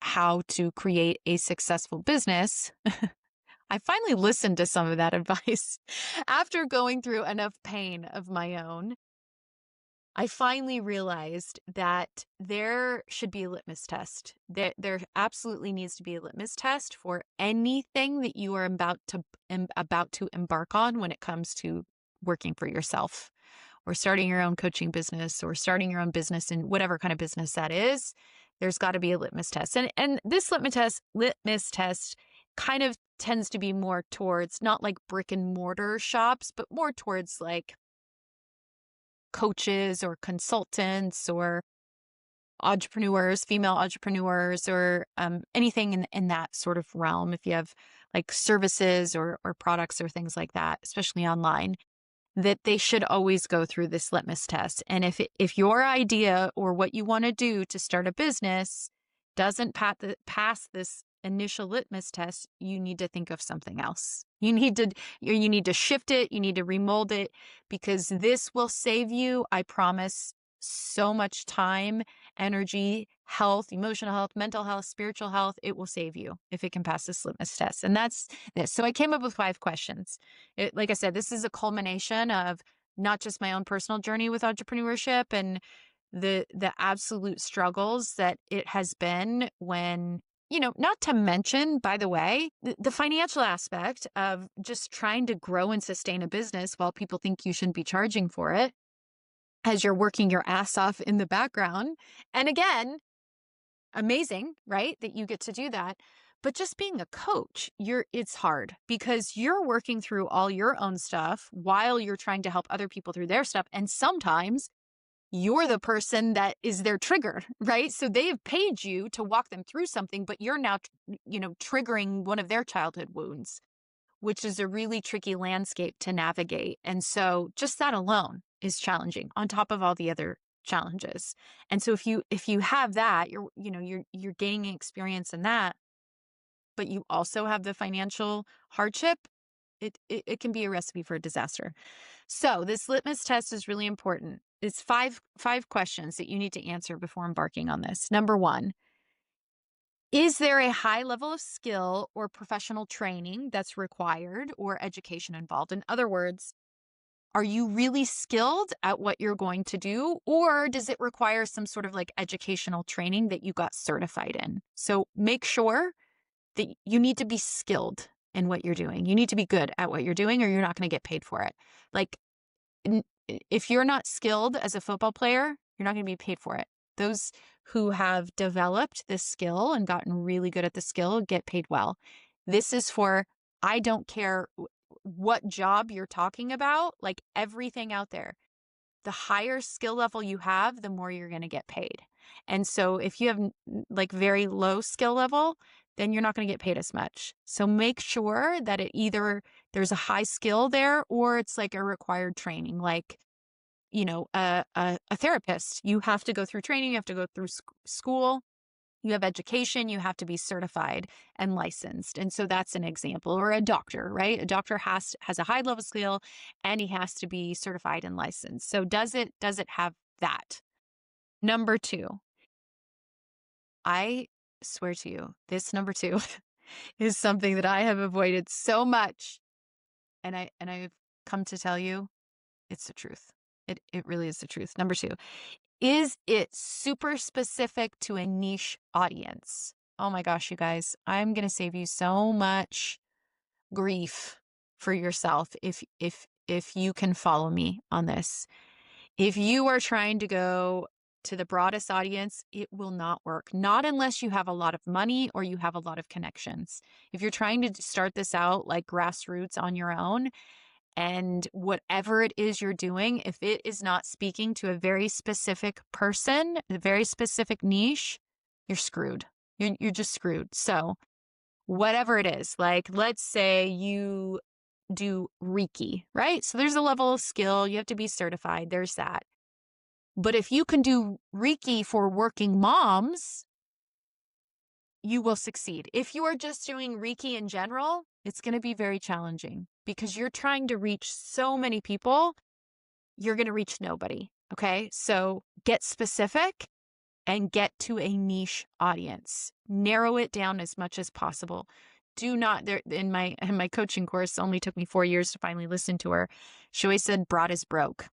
how to create a successful business, I finally listened to some of that advice. After going through enough pain of my own, I finally realized that there should be a litmus test. There absolutely needs to be a litmus test for anything that you are about to embark on when it comes to working for yourself or starting your own coaching business or starting your own business in whatever kind of business that is. There's got to be a litmus test. And this litmus test kind of tends to be more towards not like brick and mortar shops, but more towards like coaches or consultants or entrepreneurs, female entrepreneurs, or anything in that sort of realm. If you have like services or products or things like that, especially online, that they should always go through this litmus test. And if your idea or what you want to do to start a business doesn't pass this initial litmus test, you need to think of something else. You need to shift it. You need to remold it, because this will save you, I promise, so much time, energy, health, emotional health, mental health, spiritual health. It will save you if it can pass this litmus test. And that's this. So I came up with 5 questions. Like I said, this is a culmination of not just my own personal journey with entrepreneurship and the absolute struggles that it has been when, not to mention, by the way, the financial aspect of just trying to grow and sustain a business while people think you shouldn't be charging for it as you're working your ass off in the background. And again, amazing, right? That you get to do that. But just being a coach, it's hard because you're working through all your own stuff while you're trying to help other people through their stuff. And sometimes you're the person that is their trigger, right? So they have paid you to walk them through something, but you're now, triggering one of their childhood wounds, which is a really tricky landscape to navigate. And so just that alone is challenging on top of all the other challenges. And so if you have that, you're gaining experience in that, but you also have the financial hardship, it can be a recipe for a disaster. So this litmus test is really important. It's five questions that you need to answer before embarking on this. Number 1, is there a high level of skill or professional training that's required or education involved? In other words, are you really skilled at what you're going to do, or does it require some sort of like educational training that you got certified in? So make sure that you need to be skilled in what you're doing. You need to be good at what you're doing, or you're not going to get paid for it. Like, if you're not skilled as a football player, you're not going to be paid for it. Those who have developed this skill and gotten really good at the skill get paid well. This is for, I don't care what job you're talking about, like everything out there. The higher skill level you have, the more you're going to get paid. And so if you have like very low skill level, then you're not going to get paid as much. So make sure that it either there's a high skill there, or it's like a required training, like, a therapist. You have to go through training, you have to go through school, you have education, you have to be certified and licensed. And so that's an example. Or a doctor, right? A doctor has a high level skill and he has to be certified and licensed. So does it have that? Number 2, I swear to you, this number 2 is something that I have avoided so much. And I've come to tell you it's the truth. It really is the truth. Number 2, is it super specific to a niche audience? Oh my gosh, you guys, I'm going to save you so much grief for yourself if you can follow me on this. If you are trying to go to the broadest audience, it will not work. Not unless you have a lot of money or you have a lot of connections. If you're trying to start this out like grassroots on your own, and whatever it is you're doing, if it is not speaking to a very specific person, a very specific niche, you're screwed. You're just screwed. So whatever it is, like let's say you do Reiki, right? So there's a level of skill. You have to be certified. There's that. But if you can do Reiki for working moms, you will succeed. If you are just doing Reiki in general, it's going to be very challenging because you're trying to reach so many people. You're going to reach nobody. Okay. So get specific and get to a niche audience. Narrow it down as much as possible. Do not, there in my coaching course, it only took me 4 years to finally listen to her. She always said, broad is broke.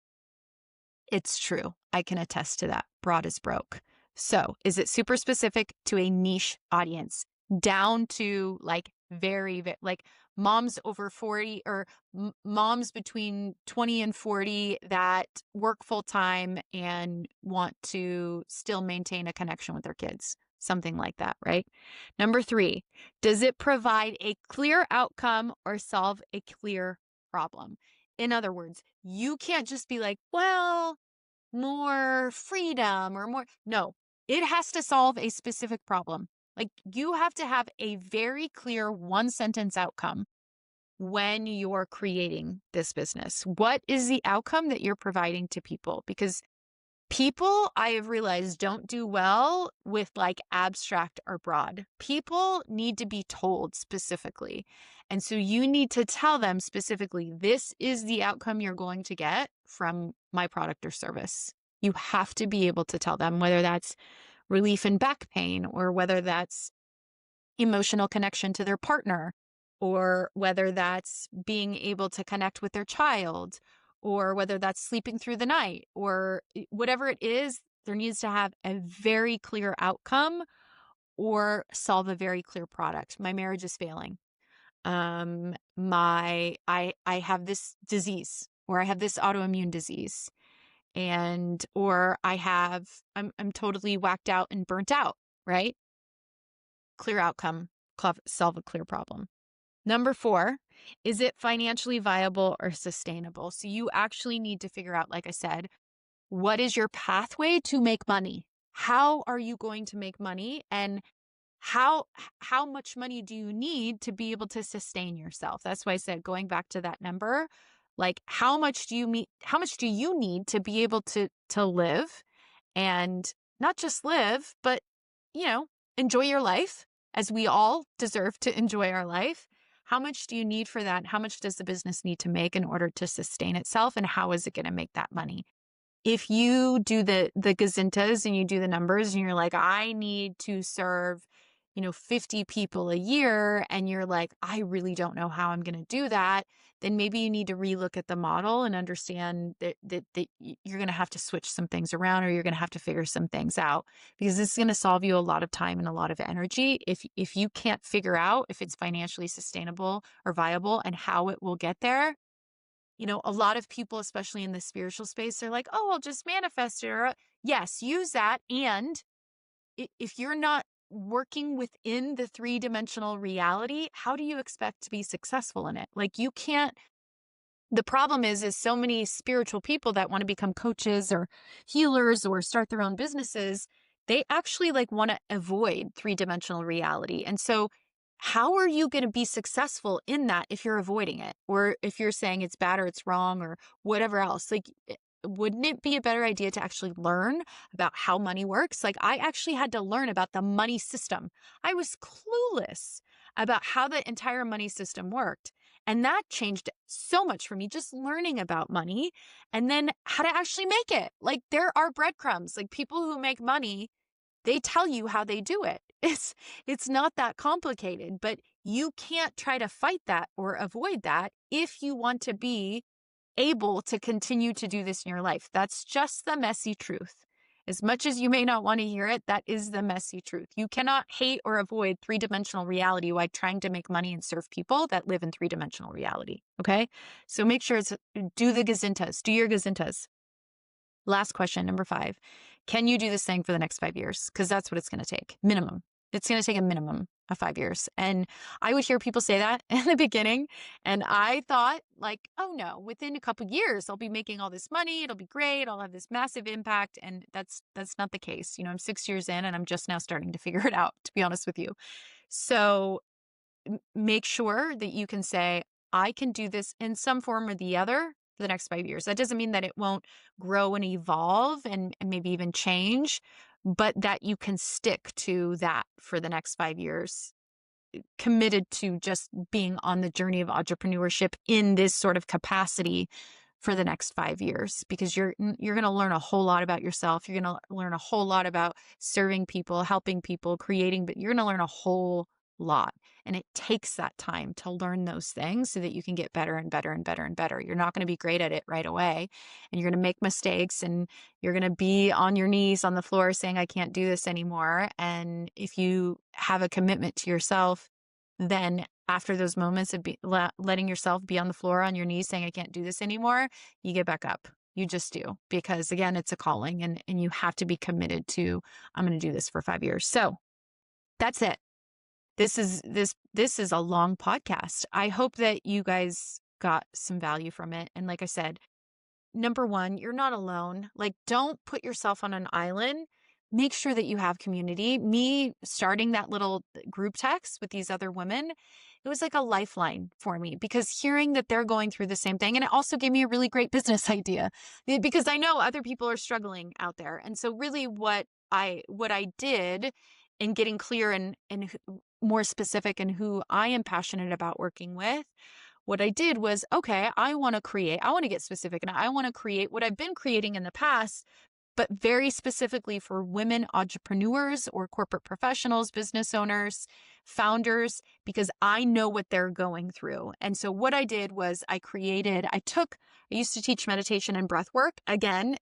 It's true. I can attest to that. Broad is broke. So is it super specific to a niche audience down to like very, like moms over 40 or moms between 20 and 40 that work full time and want to still maintain a connection with their kids? Something like that, right? Number 3, does it provide a clear outcome or solve a clear problem? In other words, you can't just be like, well, more freedom or more. No, it has to solve a specific problem. Like you have to have a very clear 1-sentence outcome when you're creating this business. What is the outcome that you're providing to people? Because people, I have realized, don't do well with like abstract or broad. People need to be told specifically. And so you need to tell them specifically, this is the outcome you're going to get from my product or service. You have to be able to tell them whether that's relief in back pain or whether that's emotional connection to their partner or whether that's being able to connect with their child or whether that's sleeping through the night or whatever it is. There needs to have a very clear outcome or solve a very clear product. My marriage is failing. I have this disease or I have this autoimmune disease and or I'm totally whacked out and burnt out, right? Clear outcome, solve a clear problem. Number 4, is it financially viable or sustainable? So you actually need to figure out, like I said, what is your pathway to make money? How are you going to make money? And how much money do you need to be able to sustain yourself? That's why I said, going back to that number, like how much do you need to be able to live and not just live, but enjoy your life as we all deserve to enjoy our life. How much do you need for that? How much does the business need to make in order to sustain itself? And how is it going to make that money? If you do the gazintas and you do the numbers and you're like, I need to serve, 50 people a year, and you're like, I really don't know how I'm going to do that, then maybe you need to relook at the model and understand that you're going to have to switch some things around or you're going to have to figure some things out because this is going to solve you a lot of time and a lot of energy. If you can't figure out if it's financially sustainable or viable and how it will get there, a lot of people, especially in the spiritual space, they're like, oh, I'll just manifest it. Or, yes, use that. And if you're not working within the 3-dimensional reality, how do you expect to be successful in it? Like you can't. The problem is so many spiritual people that want to become coaches or healers or start their own businesses, they actually want to avoid 3-dimensional reality. And so how are you going to be successful in that if you're avoiding it? Or if you're saying it's bad or it's wrong or whatever else? Wouldn't it be a better idea to actually learn about how money works? Like I actually had to learn about the money system. I was clueless about how the entire money system worked. And that changed so much for me, just learning about money and then how to actually make it. Like there are breadcrumbs, like people who make money, they tell you how they do it. It's not that complicated, but you can't try to fight that or avoid that if you want to be able to continue to do this in your life. That's just the messy truth. As much as you may not want to hear it, that is the messy truth. You cannot hate or avoid 3-dimensional reality while trying to make money and serve people that live in 3-dimensional reality. Okay? So make sure do the gazintas. Do your gazintas. Last question, number 5. Can you do this thing for the next 5 years? Because that's what it's going to take, minimum. It's going to take a minimum of 5 years. And I would hear people say that in the beginning. And I thought like, oh no, within a couple years, I'll be making all this money. It'll be great. I'll have this massive impact. And that's not the case. I'm 6 years in and I'm just now starting to figure it out, to be honest with you. So make sure that you can say, I can do this in some form or the other for the next 5 years. That doesn't mean that it won't grow and evolve and maybe even change, but that you can stick to that for the next 5 years, committed to just being on the journey of entrepreneurship in this sort of capacity for the next 5 years, because you're going to learn a whole lot about yourself. You're going to learn a whole lot about serving people, helping people, creating, but you're going to learn a whole lot. And it takes that time to learn those things so that you can get better and better and better and better. You're not going to be great at it right away, and you're going to make mistakes, and you're going to be on your knees on the floor saying, I can't do this anymore. And if you have a commitment to yourself, then after those moments of letting yourself be on the floor on your knees saying, I can't do this anymore, you get back up. You just do, because again, it's a calling, and you have to be committed to, I'm going to do this for 5 years. So that's it. This is a long podcast. I hope that you guys got some value from it. And like I said, number 1, you're not alone. Like, don't put yourself on an island. Make sure that you have community. Me starting that little group text with these other women, it was like a lifeline for me, because hearing that they're going through the same thing, and it also gave me a really great business idea, because I know other people are struggling out there. And so really what I did in getting clear and more specific in who I am passionate about working with, what I did was, okay, I want to get specific, and I want to create what I've been creating in the past, but very specifically for women entrepreneurs or corporate professionals, business owners, founders, because I know what they're going through. And so what I did was I used to teach meditation and breath work, again,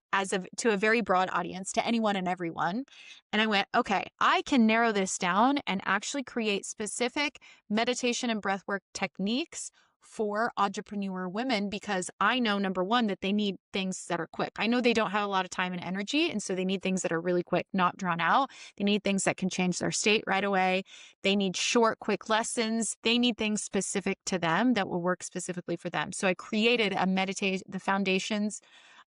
to a very broad audience, to anyone and everyone. And I went, okay, I can narrow this down and actually create specific meditation and breath work techniques for entrepreneur women, because I know, number 1, that they need things that are quick. I know they don't have a lot of time and energy, and so they need things that are really quick, not drawn out. They need things that can change their state right away. They need short, quick lessons. They need things specific to them that will work specifically for them. So I created the foundations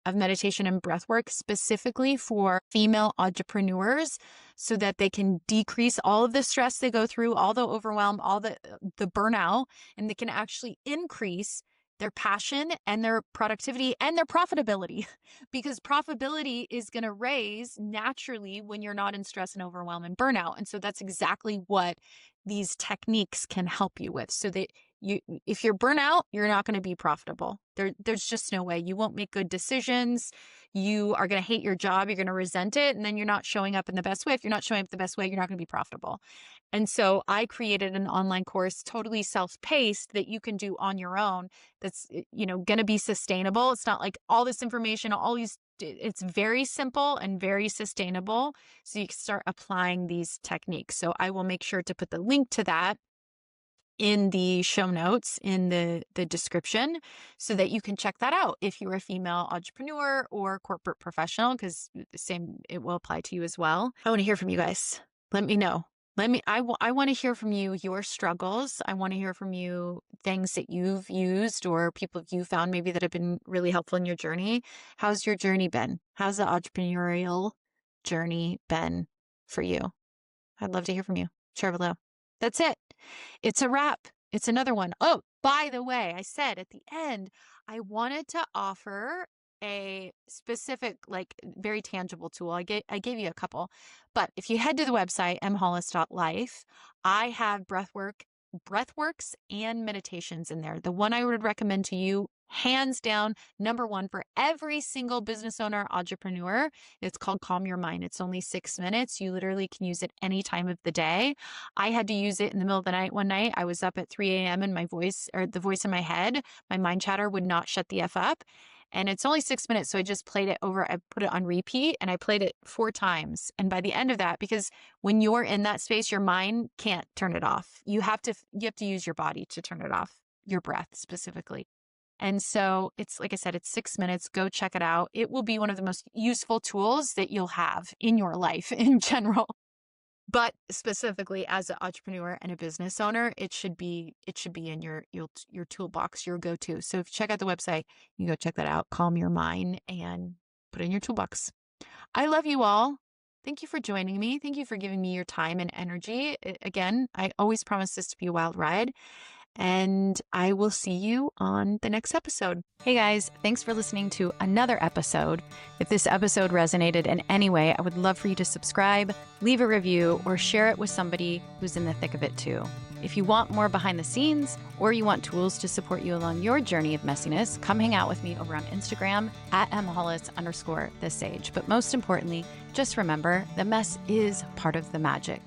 of meditation and breath work specifically for female entrepreneurs, so that they can decrease all of the stress they go through, all the overwhelm, all the burnout, and they can actually increase their passion and their productivity and their profitability, because profitability is going to raise naturally when you're not in stress and overwhelm and burnout. And so that's exactly what these techniques can help you with, so that if you're burnout, you're not going to be profitable. There's just no way. You won't make good decisions. You are going to hate your job. You're going to resent it. And then you're not showing up in the best way. If you're not showing up the best way, you're not going to be profitable. And so I created an online course, totally self-paced, that you can do on your own. That's, going to be sustainable. It's not like all this information, it's very simple and very sustainable. So you can start applying these techniques. So I will make sure to put the link to that in the show notes, in the description, so that you can check that out if you're a female entrepreneur or corporate professional, because it will apply to you as well. I want to hear from you guys. Let me know. I want to hear from you, your struggles. I want to hear from you things that you've used or people you found maybe that have been really helpful in your journey. How's your journey been? How's the entrepreneurial journey been for you? I'd love to hear from you. Share below. That's it. It's a wrap. It's another one. Oh, by the way, I said at the end, I wanted to offer a specific, like, very tangible tool. I gave you a couple, but if you head to the website, mhollis.life, I have breathworks and meditations in there. The one I would recommend to you, hands down, number 1 for every single business owner, entrepreneur, it's called Calm Your Mind. It's only 6 minutes. You literally can use it any time of the day. I had to use it in the middle of the night one night. I was up at 3 a.m. and the voice in my head, my mind chatter would not shut the F up. And it's only 6 minutes. So I just played it over. I put it on repeat and I played it 4 times. And by the end of that, because when you're in that space, your mind can't turn it off. You have to use your body to turn it off, your breath specifically. And so it's, like I said, it's 6 minutes. Go check it out. It will be one of the most useful tools that you'll have in your life in general. But specifically as an entrepreneur and a business owner, it should be in your toolbox, your go-to. So if you check out the website, you go check that out, calm your mind and put it in your toolbox. I love you all. Thank you for joining me. Thank you for giving me your time and energy. Again, I always promise this to be a wild ride. And I will see you on the next episode. Hey guys, thanks for listening to another episode. If this episode resonated in any way, I would love for you to subscribe, leave a review, or share it with somebody who's in the thick of it too. If you want more behind the scenes, or you want tools to support you along your journey of messiness, come hang out with me over on Instagram at @mhollis_thesage. But most importantly, just remember, the mess is part of the magic.